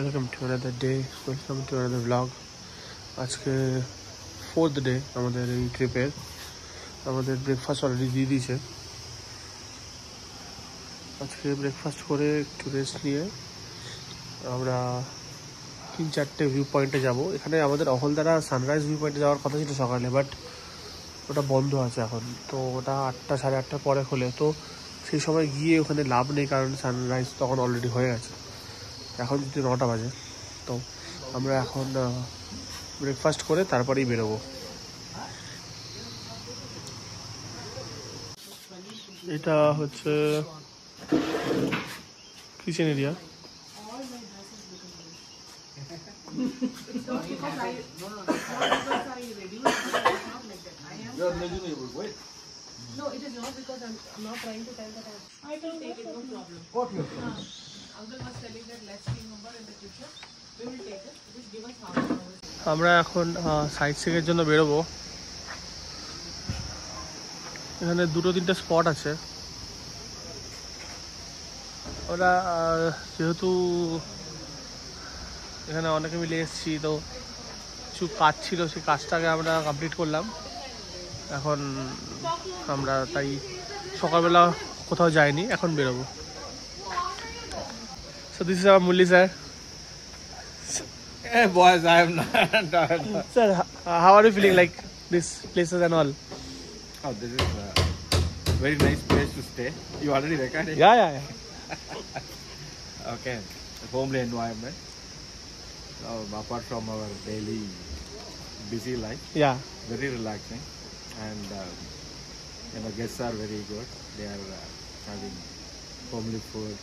Welcome to another day, welcome to another vlog. আজকে 4th day আমাদের এই ট্রিপের। আমাদের ব্রেকফাস্ট অলরেডি দিয়ে দিয়েছে। আজকে ব্রেকফাস্ট করে একটু রেস্ট নিয়ে আমরা 3-4টে ভিউ পয়েন্টে যাব। এখানে আমাদের অহলদারা সানরাইজ ভিউ পয়েন্টে যাওয়ার কথা ছিল সকালে, বাট ওটা বন্ধ আছে এখন। তো ওটা 8টা 8:30টার পরে খোলে, তো সেই সময় গিয়ে ওখানে লাভ নেই, কারণ সানরাইজ তখন অলরেডি হয়ে গেছে। এখন যদি 9টা বাজে, তো আমরা এখন ব্রেকফাস্ট করে তারপরেই বেরোবো। এটা হচ্ছে kitchen area. No, it is not because I'm not trying to tell that I can take it, no problem. Okay. Uncle was telling that let's see number in the future. We will take it. Just give us half an hour. আমরা এখন site সিনের জন্য বেরোবো। এখানে 2-3টে spot আছে। ওরা যেহেতু এখানে অনেকে মিলে এসেছি, তো কিছু কাজ ছিল, সেই কাজটাকে আমরা কমপ্লিট করলাম। এখন আমরা তাই সকালবেলা কোথাও যাইনি, এখন বেরোবো। So this is our Mulli sir. Hey boys, I am not. Sir, how are you feeling like these places and all? Oh, this is a very nice place to stay. You already recorded? Yeah. Okay, a homely environment. Apart from our daily busy life, Yeah. very relaxing, and guests are very good. They are having homely food.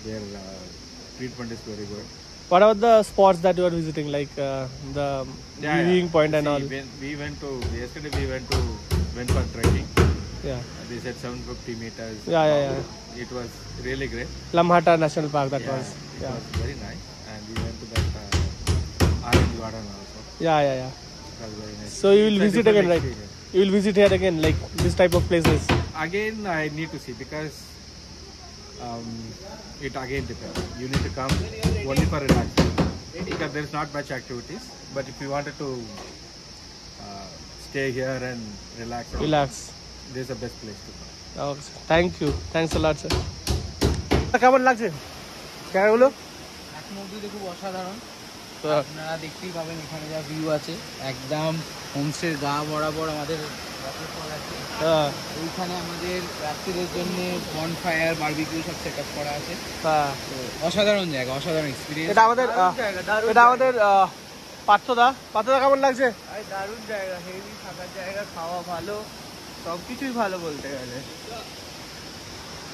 Their treatment is very good. What about the spots that you are visiting, like the viewing point and all? We went to yesterday. We went for trekking. Yeah. They said 750 meters. Yeah. It was really great. Lamhata National Park, that was. It was very nice, and we went to that orange garden also. Yeah. It was very nice. So you will It's a visit different again, right? experience. You will visit here again, like this type of places. Again, I need to see, because it again depends. You need to come only for relaxation, because there is not much activities. But if you wanted to stay here and relax, this is the best place to come. Okay, sir. Thank you. Thanks a lot, sir. কেমন লাগছে জায়গাগুলো? এখন অবধি খুব অসাধারণ। আপনারা দেখতেই পাবেন এখানে যা ভিউ আছে, একদম হোমস্টের গা বরাবর আমাদের ওয়াটারফল আছে। ওইখানে আমাদের রাত্রিদের জন্য বনফায়ার, বারবিকিউ সব সেট আপ করা আছে। তো অসাধারণ জায়গা, অসাধারণ এক্সপিরিয়েন্স। এটা আমাদের পার্থদা কেমন লাগছে? দারুণ জায়গা, হেভি থাকার জায়গা, খাওয়া ভালো, সব কিছুই ভালো বলতে গেলে।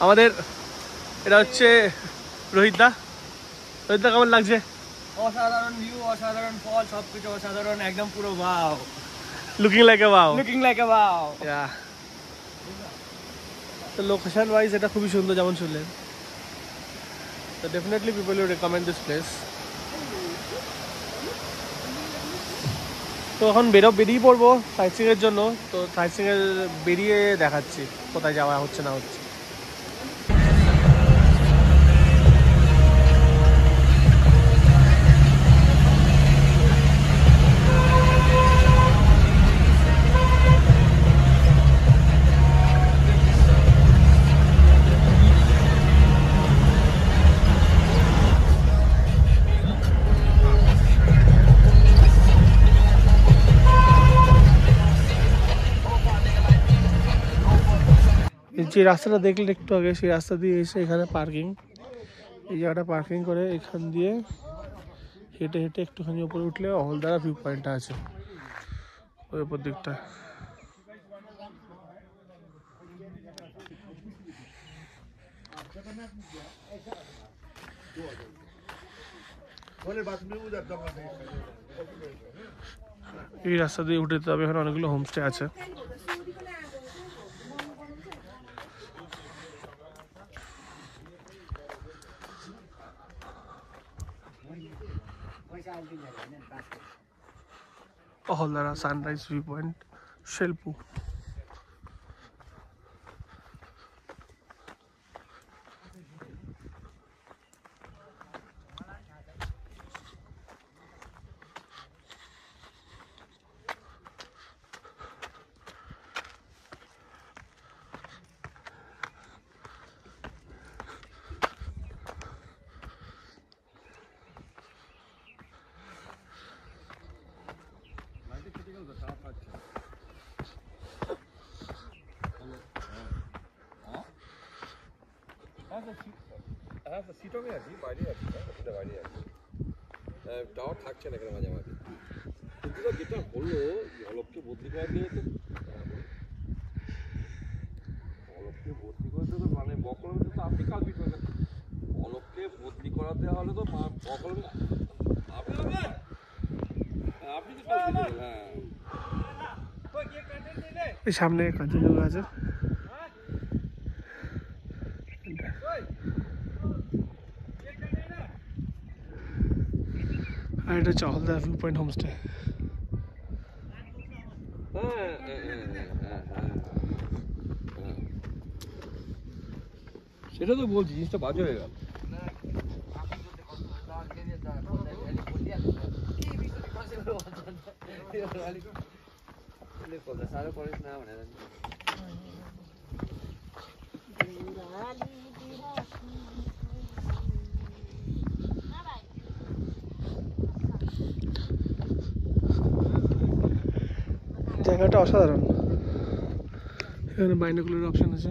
আমাদের এটা হচ্ছে রোহিতদা কেমন লাগছে? অসাধারণ ভিউ, অসাধারণ ফল, সবকিছু অসাধারণ, একদম পুরো wow, looking like a wow. Yeah. তো লোকেশন ওয়াইজ এটা খুবই সুন্দর, যেমন শুনলেন। তো definitely people will recommend this place. তো এখন বেরিয়ে পড়বো সাইট সিং এর জন্য। তো সাইট সিং এর বেরিয়ে দেখাচ্ছি কোথায় যাওয়া হচ্ছে না হচ্ছে। যে রাস্তাটা দেখলেন একটু আগে, সেই রাস্তা দিয়ে এসে এখানে পার্কিং, এই জায়গাটা পার্কিং করে এখান দিয়ে হেঁটে একটুখানি উপরে উঠলে অহলদারা ভিউ পয়েন্টটা আছে ওই উপর দিকটা। এই রাস্তা দিয়ে উঠে যেতে হবে। এখানে অনেকগুলো হোমস্টে আছে। Oholara Sunrise Viewpoint, Shelpu. হ্যাঁ সিটকে আছি, বাইরে আছি, বাইরে আছি, টাওয়ার থাকছে না এখানে মাঝে মাঝে। কিন্তু যেটা হলো অলোককে বদলি করা দিয়ে তো অলোককে বদলি করে তো মানে বকলমে তো আপনি কালপিট হয়ে গেছেন। অলোককে বদলি করা দেওয়া হলে তো বকলমে আপনি তো কালপিট। হ্যাঁ সামনে কাঞ্চনজঙ্ঘা আছে। আর এটা হচ্ছে হলদা ভিউ পয়েন্ট হোমস্টে। সেটা তো বলছি, জিনিসটা বাজে হয়ে গেল। জায়গাটা অসাধারণ, এখানে বাইনোকুলার অপশন আছে।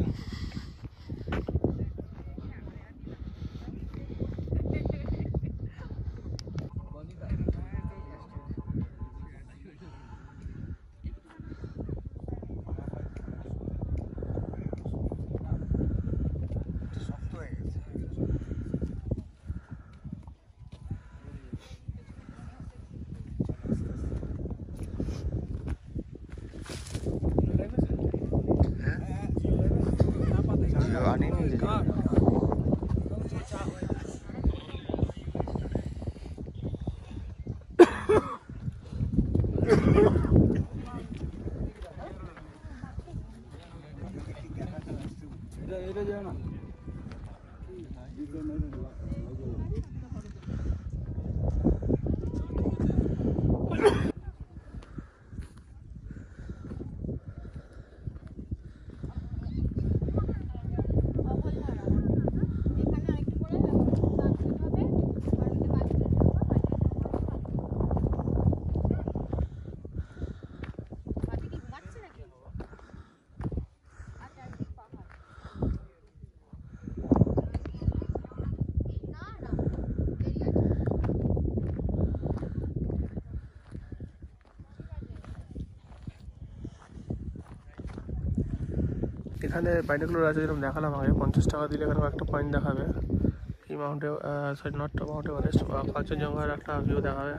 এখানে বাইনোকুলার আছে, যেরকম দেখালাম আগে, 50 টাকা দিলে এখানে একটা পয়েন্ট দেখাবে। এই মাউন্টে সরি নট মাউন্ট এভারেস্ট, কাঞ্চনজঙ্ঘার একটা ভিউ দেখাবে।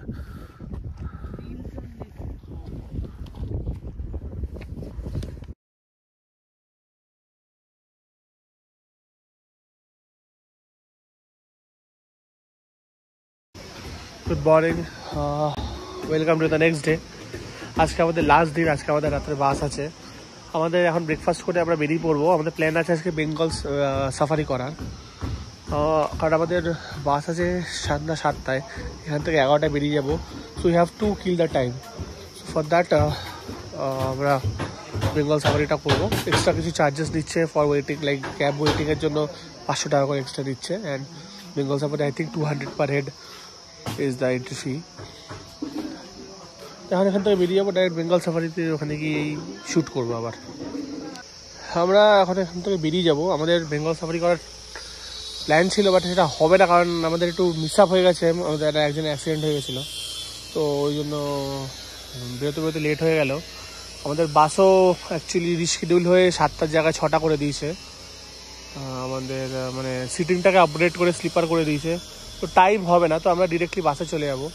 Good morning, welcome to the next day. আজকে আমাদের লাস্ট দিন, আজকে আমাদের রাত্রে বাস আছে। আমাদের এখন ব্রেকফাস্ট করে আমরা বেরিয়ে পড়বো। আমাদের প্ল্যান আছে আজকে বেঙ্গল সাফারি করার, কারণ আমাদের বাস আছে সন্ধ্যা 7টায়, এখান থেকে 11টায় বেরিয়ে যাবো। So we have to kill the time. So for that আমরা বেঙ্গল সাফারিটা করবো। এক্সট্রা কিছু চার্জেস দিচ্ছে ফর ওয়েটিং, লাইক ক্যাব ওয়েটিংয়ের জন্য 500 টাকা করে এক্সট্রা দিচ্ছে। And Bengal safari I think 200 per head is the entry fee. এখন এখান থেকে বেরিয়ে যাবো ডাইরেক্ট বেঙ্গল সাফারিতে, ওখানে গিয়ে শ্যুট করবো আবার। আমরা এখন এখান থেকে বেরিয়ে যাব। আমাদের বেঙ্গল সাফারি করার প্ল্যান ছিল, বাট সেটা হবে না, কারণ আমাদের একটু মিস আপ হয়ে গেছে। আমাদের একজন অ্যাক্সিডেন্ট হয়ে গেছিলো, তো ওই জন্য বেরোতে বেরোতে লেট হয়ে গেল। আমাদের বাসও অ্যাকচুয়ালি রিশিডিউল হয়ে 7টার জায়গায় 6টা করে দিয়েছে। আমাদের মানে সিটিংটাকে আপডেট করে স্লিপার করে দিয়েছে, তো টাইম হবে না। তো আমরা ডিরেক্টলি বাসে চলে যাবো।